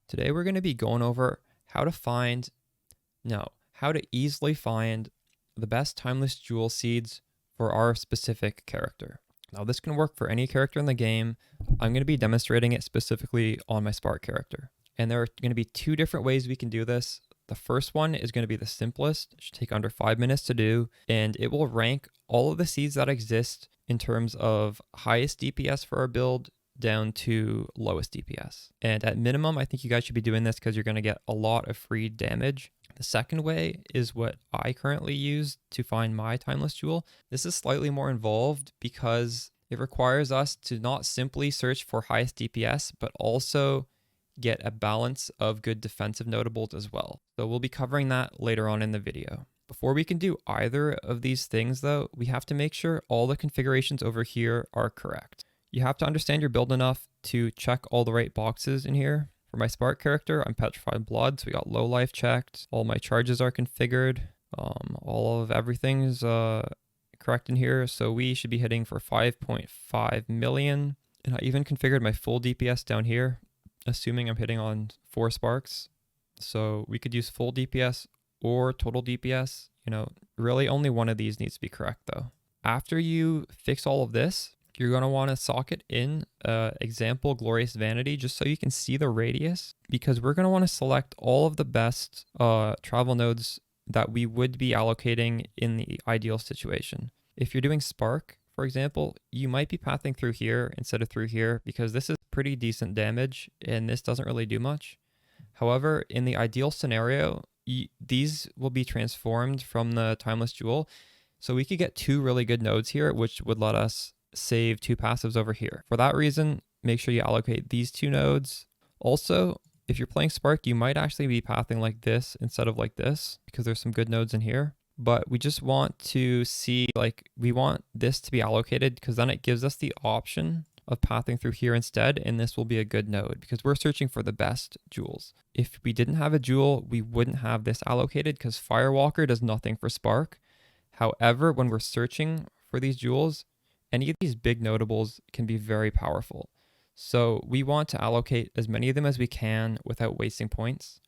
Today we're going to be going over how to easily find the best timeless jewel seeds for our specific character. Now this can work for any character in the game. I'm going to be demonstrating it specifically on my Spark character. And there are going to be two different ways we can do this. The first one is going to be the simplest. It should take under 5 minutes to do, and it will rank all of the seeds that exist in terms of highest DPS for our build down to lowest DPS. And at minimum, I think you guys should be doing this because you're going to get a lot of free damage. The second way is what I currently use to find my timeless jewel. This is slightly more involved because it requires us to not simply search for highest DPS, but also get a balance of good defensive notables as well. So we'll be covering that later on in the video. Before we can do either of these things though, we have to make sure all the configurations over here are correct. You have to understand your build enough to check all the right boxes in here. For my Spark character, I'm Petrified Blood, so we got low life checked. All my charges are configured. All of everything's correct in here, so we should be hitting for 5.5 million. And I even configured my full DPS down here, assuming I'm hitting on 4 sparks. So we could use full DPS or total DPS. Really only one of these needs to be correct though. After you fix all of this, you're going to want to socket in example Glorious Vanity just so you can see the radius, because we're going to want to select all of the best travel nodes that we would be allocating in the ideal situation. If you're doing Spark, for example, you might be pathing through here instead of through here because this is pretty decent damage and this doesn't really do much. However, in the ideal scenario, these will be transformed from the Timeless Jewel. So we could get 2 really good nodes here, which would let us save 2 passives over here. For that reason, make sure you allocate these 2 nodes. Also, if you're playing Spark, you might actually be pathing like this instead of like this because there's some good nodes in here. But we just want to see, we want this to be allocated because then it gives us the option of pathing through here instead, and this will be a good node because we're searching for the best jewels. If we didn't have a jewel, we wouldn't have this allocated because Firewalker does nothing for Spark. However, when we're searching for these jewels, any of these big notables can be very powerful. So we want to allocate as many of them as we can without wasting points.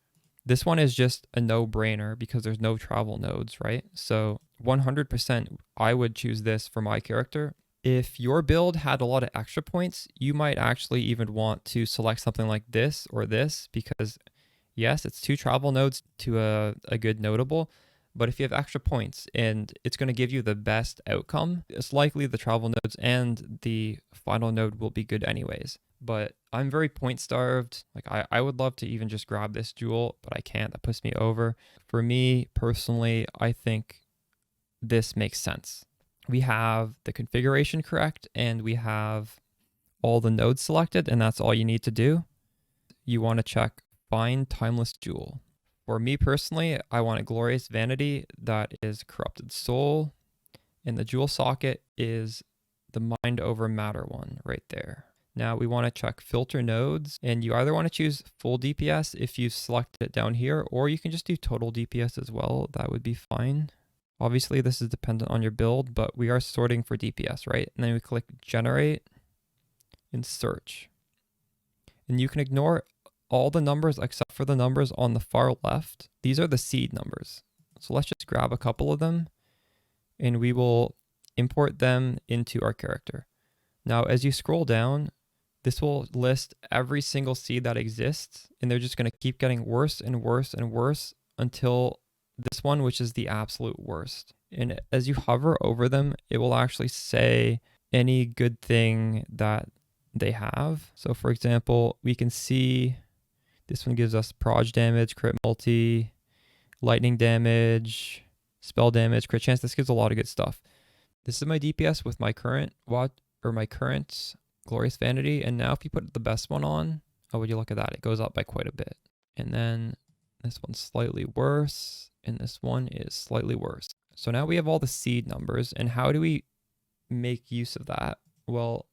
This one is just a no-brainer because there's no travel nodes, right? So 100% I would choose this for my character. If your build had a lot of extra points, you might actually even want to select something like this or this because yes, it's 2 travel nodes to a good notable. But if you have extra points and it's going to give you the best outcome, it's likely the travel nodes and the final node will be good anyways. But I'm very point starved. I would love to even just grab this jewel, but I can't. That puts me over. For me personally, I think this makes sense. We have the configuration correct and we have all the nodes selected, and that's all you need to do. You want to check Find Timeless Jewel. For me personally, I want a Glorious Vanity that is Corrupted Soul, and the jewel socket is the Mind Over Matter one right there. Now we want to check Filter Nodes, and you either want to choose full DPS if you select it down here, or you can just do total DPS as well. That would be fine. Obviously, this is dependent on your build, but we are sorting for DPS, right? And then we click Generate and Search. And you can ignore all the numbers except for the numbers on the far left. These are the seed numbers. So let's just grab a couple of them and we will import them into our character. Now, as you scroll down, this will list every single seed that exists, and they're just going to keep getting worse and worse and worse until this one, which is the absolute worst. And as you hover over them, it will actually say any good thing that they have. So for example, we can see this one gives us proj damage, crit multi, lightning damage, spell damage, crit chance. This gives a lot of good stuff. This is my DPS with my current Glorious Vanity. And now if you put the best one on, oh, would you look at that? It goes up by quite a bit. And then this one's slightly worse, and this one is slightly worse. So now we have all the seed numbers, and how do we make use of that? Well,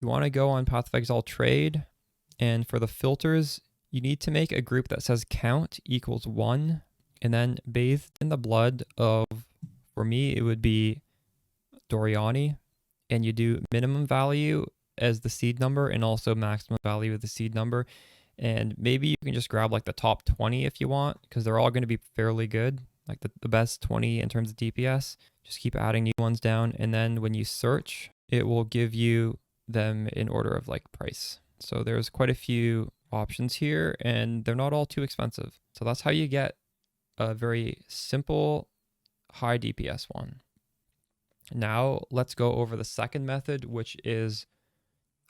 you want to go on Path of Exile Trade, and for the filters, you need to make a group that says count equals 1, and then bathed in the blood of, for me, it would be Doriani, and you do minimum value as the seed number and also maximum value of the seed number. And maybe you can just grab like the top 20 if you want, because they're all going to be fairly good, like the best 20 in terms of DPS. Just keep adding new ones down, and then when you search, it will give you them in order of like price. So there's quite a few options here, and they're not all too expensive. So that's how you get a very simple high DPS one. Now let's go over the second method, which is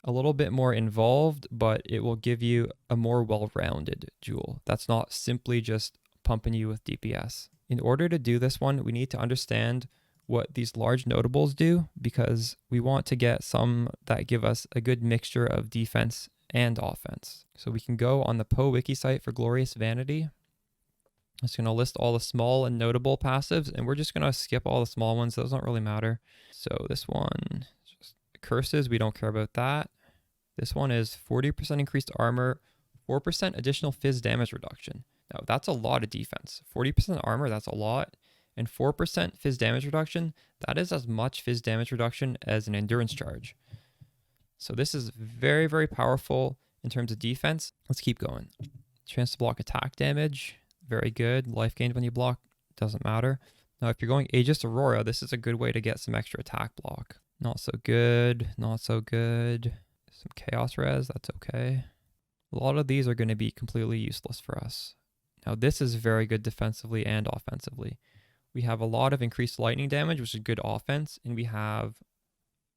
a little bit more involved, but it will give you a more well-rounded jewel. That's not simply just pumping you with DPS. In order to do this one, we need to understand what these large notables do, because we want to get some that give us a good mixture of defense and offense. So we can go on the Poe wiki site for Glorious Vanity. It's going to list all the small and notable passives, and we're just going to skip all the small ones. Those don't really matter. So this one, just curses, we don't care about that. This one is 40% increased armor, 4% additional fizz damage reduction. Now that's a lot of defense. 40% armor, that's a lot. And 4% fizz damage reduction, that is as much fizz damage reduction as an endurance charge. So this is very, very powerful in terms of defense. Let's keep going. Chance to block attack damage, very good. Life gained when you block, doesn't matter. Now if you're going Aegis Aurora, this is a good way to get some extra attack block. Not so good, not so good. Some chaos res, that's okay. A lot of these are going to be completely useless for us. Now this is very good defensively and offensively. We have a lot of increased lightning damage, which is good offense, and we have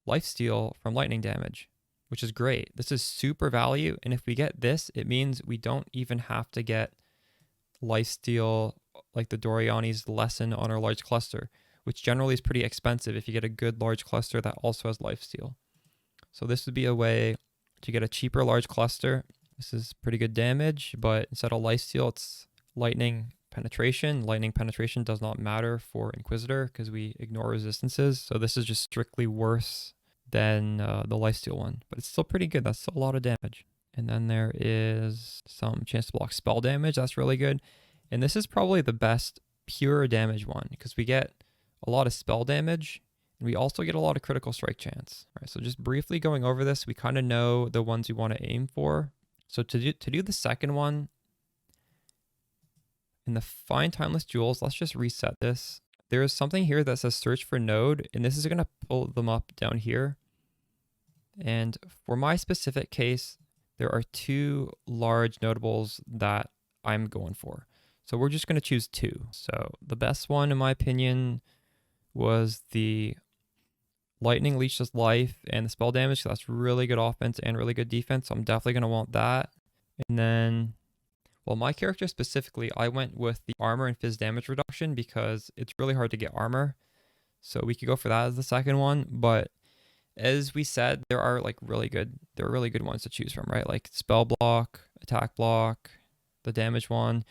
lifesteal from lightning damage, which is great. This is super value, and if we get this, it means we don't even have to get lifesteal like the Doriani's lesson on our large cluster, which generally is pretty expensive if you get a good large cluster that also has lifesteal. So this would be a way to get a cheaper large cluster. This is pretty good damage, but instead of lifesteal, it's lightning penetration. Lightning penetration does not matter for Inquisitor because we ignore resistances. So this is just strictly worse than the lifesteal one, but it's still pretty good. That's still a lot of damage. And then there is some chance to block spell damage. That's really good. And this is probably the best pure damage one because we get a lot of spell damage and we also get a lot of critical strike chance. All right, so just briefly going over this, we kind of know the ones you want to aim for. So to do the second one, in the Find Timeless Jewels, let's just reset this. There is something here that says search for node, and this is going to pull them up down here. And for my specific case, there are two large notables that I'm going for. So we're just going to choose two. So the best one, in my opinion, was the Lightning Leeches Life and the spell damage. So that's really good offense and really good defense. So I'm definitely going to want that. And then, well, my character specifically, I went with the armor and fizz damage reduction because it's really hard to get armor. So we could go for that as the second one. But as we said, there are really good ones to choose from, right? Like spell block, attack block, the damage one.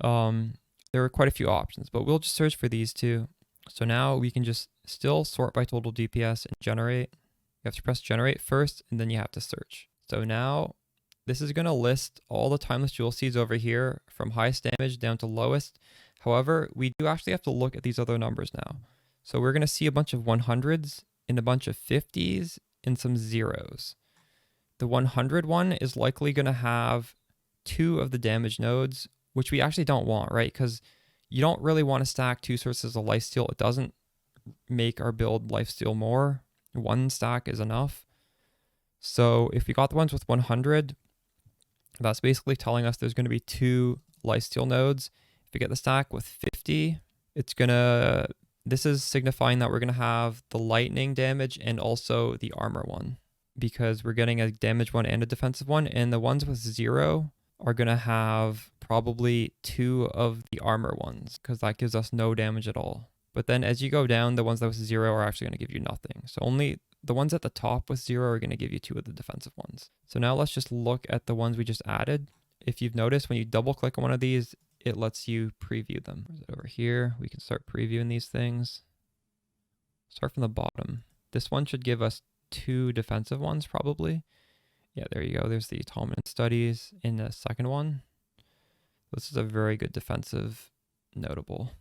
There are quite a few options, but we'll just search for these two. So now we can just still sort by total DPS and generate. You have to press generate first, and then you have to search. So now this is going to list all the Timeless Jewel Seeds over here from highest damage down to lowest. However, we do actually have to look at these other numbers now. So we're going to see a bunch of 100s and a bunch of 50s and some zeros. The 100 one is likely going to have 2 of the damage nodes, which we actually don't want, right? Because you don't really want to stack 2 sources of lifesteal. It doesn't make our build lifesteal more. 1 stack is enough. So if we got the ones with 100, that's basically telling us there's going to be 2 lifesteal nodes. If we get the stack with 50, this is signifying that we're going to have the lightning damage and also the armor one, because we're getting a damage one and a defensive one. And the ones with 0 are going to have probably 2 of the armor ones, because that gives us no damage at all. But then as you go down, the ones that with 0 are actually going to give you nothing. So only the ones at the top with 0 are going to give you 2 of the defensive ones. So now let's just look at the ones we just added. If you've noticed, when you double click on one of these, it lets you preview them. Over here, we can start previewing these things. Start from the bottom. This one should give us 2 defensive ones probably. Yeah, there you go. There's the Talman Studies in the second one. This is a very good defensive notable,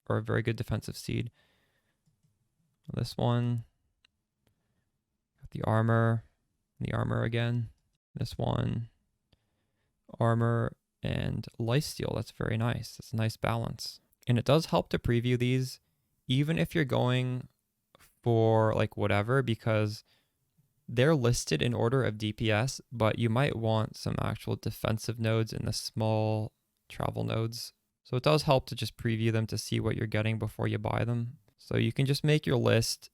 or a very good defensive seed. This one, the armor again. This one, armor, and lifesteal. That's very nice. That's a nice balance. And it does help to preview these, even if you're going for like whatever, because they're listed in order of DPS, but you might want some actual defensive nodes in the small travel nodes. So it does help to just preview them to see what you're getting before you buy them. So you can just make your list.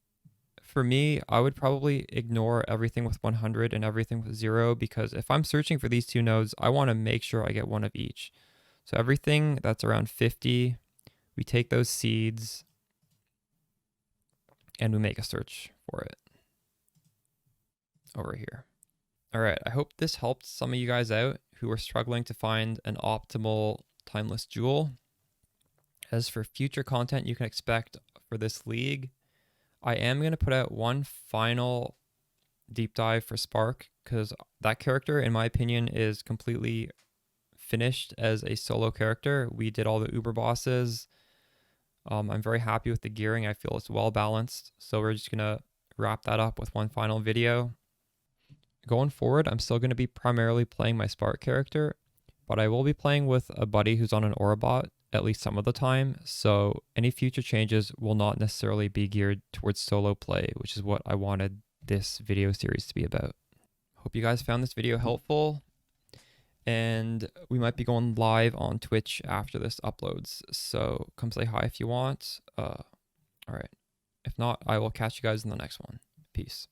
For me, I would probably ignore everything with 100 and everything with 0, because if I'm searching for these two nodes, I want to make sure I get one of each. So everything that's around 50, we take those seeds and we make a search for it over here. All right, I hope this helped some of you guys out who are struggling to find an optimal timeless jewel. As for future content you can expect for this league, I am going to put out one final deep dive for Spark, because that character, in my opinion, is completely finished as a solo character. We did all the Uber bosses. I'm very happy with the gearing. I feel it's well balanced. So we're just going to wrap that up with one final video. Going forward, I'm still going to be primarily playing my Spark character, but I will be playing with a buddy who's on an Aura bot at least some of the time. So any future changes will not necessarily be geared towards solo play, which is what I wanted this video series to be about. Hope you guys found this video helpful, and we might be going live on Twitch after this uploads, so come say hi if you want. All right. If not, I will catch you guys in the next one. Peace.